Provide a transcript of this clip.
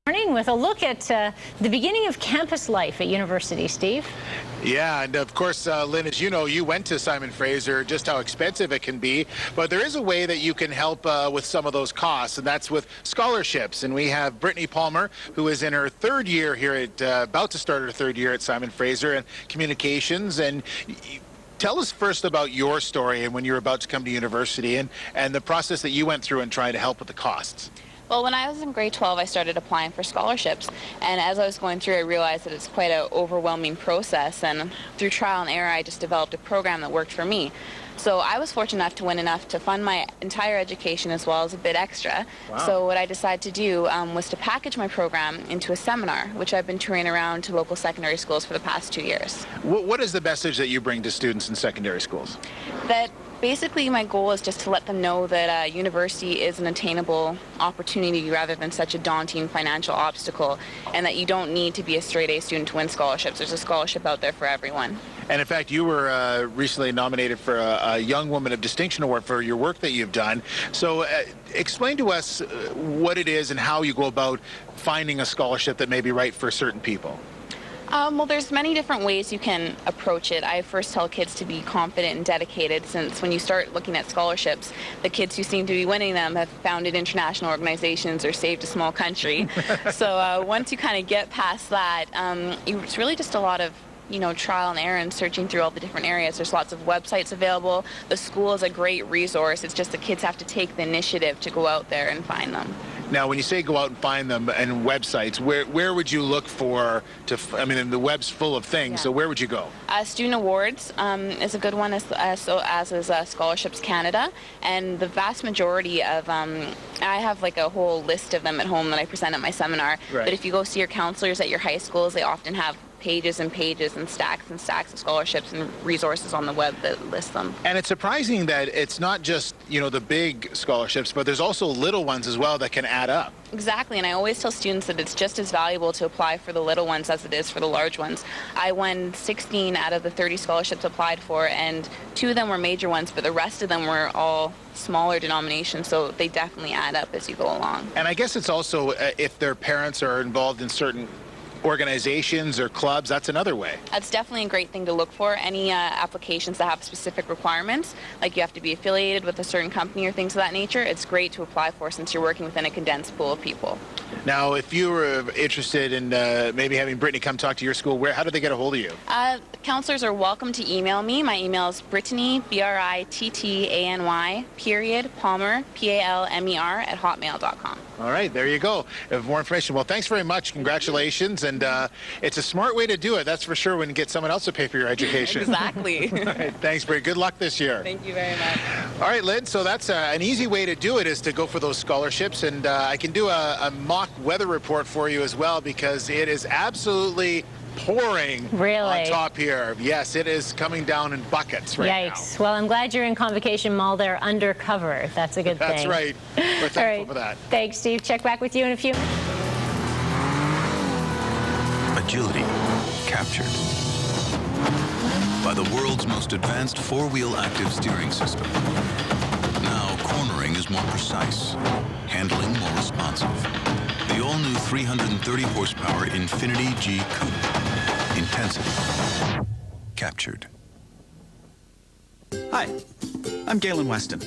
Morning with a look at the beginning of campus life at university, Steve. Yeah, and of course, Lynn, as you know, you went to Simon Fraser, just how expensive it can be. But there is a way that you can help with some of those costs, and that's with scholarships. And we have Brittany Palmer, who is in her third year here at, about to start her third year at Simon Fraser in communications. And tell us first about your story and when you were about to come to university and the process that you went through and trying to help with the costs. Well, when I was in grade 12, I started applying for scholarships, and as I was going through, I realized that it's quite an overwhelming process, and through trial and error, I just developed a program that worked for me. So I was fortunate enough to win enough to fund my entire education as well as a bit extra. Wow. So what I decided to do was to package my program into a seminar, which I've been touring around to local secondary schools for the past 2 years. What is the message that you bring to students in secondary schools? That basically my goal is just to let them know that university is an attainable opportunity rather than such a daunting financial obstacle, and that you don't need to be a straight A student to win scholarships. There's a scholarship out there for everyone. And in fact, you were recently nominated for a Young Woman of Distinction Award for your work that you've done. So explain to us what it is and how you go about finding a scholarship that may be right for certain people. Well, there's many different ways you can approach it. I first tell kids to be confident and dedicated, since when you start looking at scholarships, the kids who seem to be winning them have founded international organizations or saved a small country. So once you kind of get past that, it's really just a lot of trial and error and searching through all the different areas. There's lots of websites available. The school is a great resource. It's just the kids have to take the initiative to go out there and find them. Now, when you say go out and find them and websites, where would you look for I mean, the web's full of things, so where would you go? Student Awards is a good one, as is Scholarships Canada. And the vast majority of, I have like a whole list of them at home that I present at my seminar. Right. But if you go see your counselors at your high schools, they often have pages and pages and stacks of scholarships and resources on the web that list them. And it's surprising that it's not just, the big scholarships, but there's also little ones as well that can add up. Exactly, and I always tell students that it's just as valuable to apply for the little ones as it is for the large ones. I won 16 out of the 30 scholarships applied for, and 2 of them were major ones, but the rest of them were all smaller denominations, so they definitely add up as you go along. And I guess it's also if their parents are involved in certain organizations or clubs, that's another way. That's definitely a great thing to look for. Any applications that have specific requirements, like you have to be affiliated with a certain company or things of that nature, it's great to apply for since you're working within a condensed pool of people. Now, if you were interested in maybe having Brittany come talk to your school, how do they get a hold of you? Counselors are welcome to email me. My email is Brittany, Brittany, Palmer, Palmer, @hotmail.com. All right, there you go. If more information. Well, thanks very much. Congratulations. And it's a smart way to do it, that's for sure, when you get someone else to pay for your education. Exactly. All right, thanks, Brittany. Good luck this year. Thank you very much. All right, Lynn, so that's an easy way to do it, is to go for those scholarships. And I can do a mock weather report for you as well, because it is absolutely pouring on top here. Yes, it is coming down in buckets right now. Yikes. Well, I'm glad you're in Convocation Mall there undercover. That's a good thing. That's right. We're thankful for that. Thanks, Steve. Check back with you in a few minutes. Agility captured by the world's most advanced four-wheel active steering system. Now cornering is more precise, handling more responsive. The all-new 330 horsepower Infiniti G Coupe. Intensity captured. Hi, I'm Galen Weston.